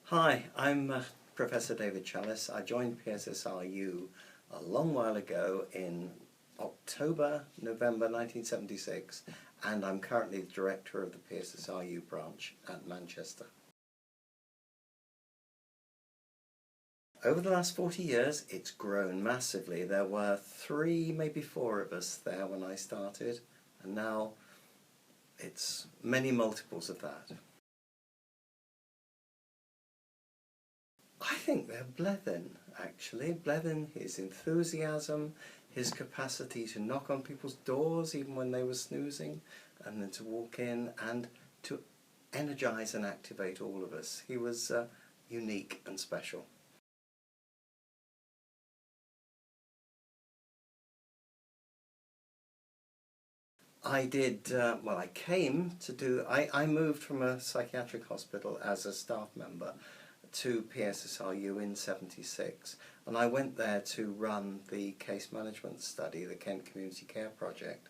Hi, I'm Professor David Challis. I joined PSSRU a long while ago in November 1976, and I'm currently the director of the PSSRU branch at Manchester. Over the last 40 years, it's grown massively. There were 3, maybe 4 of us there when I started, and now it's many multiples of that. I think they're Blethyn, actually. Blethyn, his enthusiasm, his capacity to knock on people's doors even when they were snoozing, and then to walk in and to energise and activate all of us. He was unique and special. I moved from a psychiatric hospital as a staff member to PSSRU in '76, and I went there to run the case management study, the Kent Community Care Project.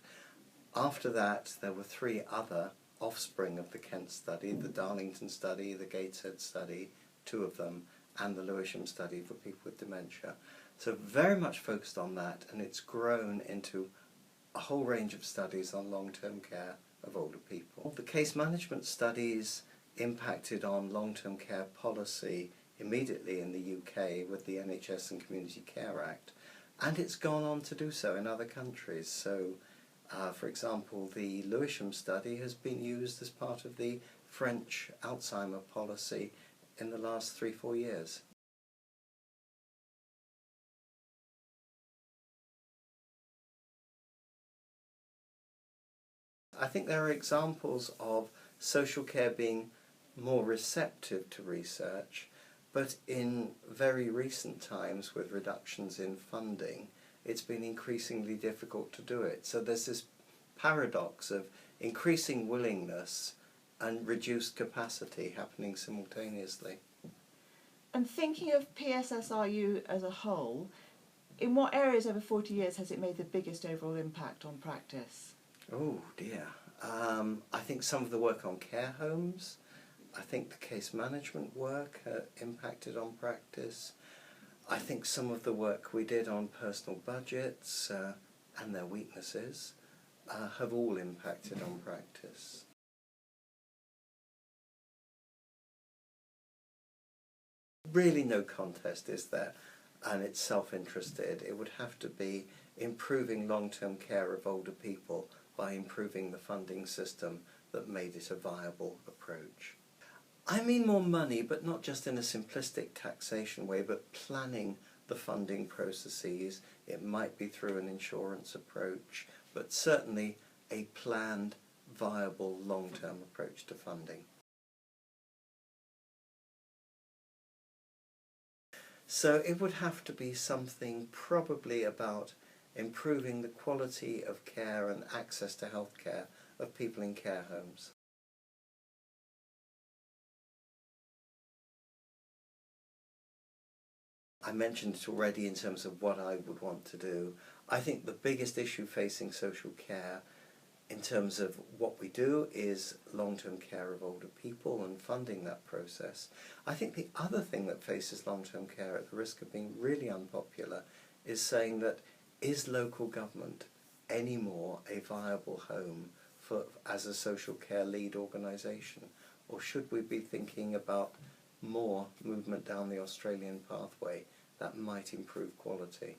After that, there were 3 other offspring of the Kent study, the Darlington study, the Gateshead study, 2 of them, and the Lewisham study for people with dementia. So very much focused on that, and it's grown into a whole range of studies on long-term care of older people. The case management studies impacted on long-term care policy immediately in the UK with the NHS and Community Care Act, and it's gone on to do so in other countries. So, for example, the Lewisham study has been used as part of the French Alzheimer policy in the last 3-4 years. I think there are examples of social care being more receptive to research, but in very recent times with reductions in funding, it's been increasingly difficult to do it. So there's this paradox of increasing willingness and reduced capacity happening simultaneously. And thinking of PSSRU as a whole, in what areas over 40 years has it made the biggest overall impact on practice? Oh dear. I think some of the work on care homes, I think the case management work impacted on practice. I think some of the work we did on personal budgets and their weaknesses have all impacted on practice. Really no contest, is there? And it's self-interested. It would have to be improving long-term care of older people by improving the funding system that made it a viable approach. I mean more money, but not just in a simplistic taxation way, but planning the funding processes. It might be through an insurance approach, but certainly a planned, viable, long-term approach to funding. So it would have to be something probably about improving the quality of care and access to healthcare of people in care homes. I mentioned it already in terms of what I would want to do. I think the biggest issue facing social care in terms of what we do is long-term care of older people and funding that process. I think the other thing that faces long-term care at the risk of being really unpopular is saying that is local government anymore a viable home as a social care lead organisation, or should we be thinking about more movement down the Australian pathway that might improve quality?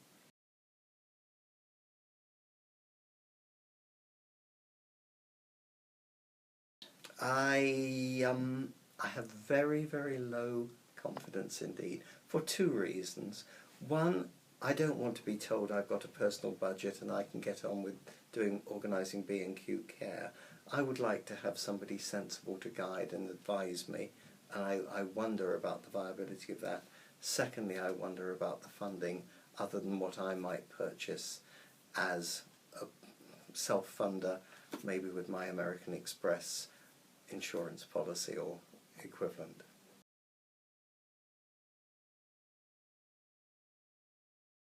I have very, very low confidence indeed, for 2 reasons. One, I don't want to be told I've got a personal budget and I can get on with organising B&Q care. I would like to have somebody sensible to guide and advise me, and I wonder about the viability of that. Secondly, I wonder about the funding other than what I might purchase as a self-funder, maybe with my American Express insurance policy or equivalent.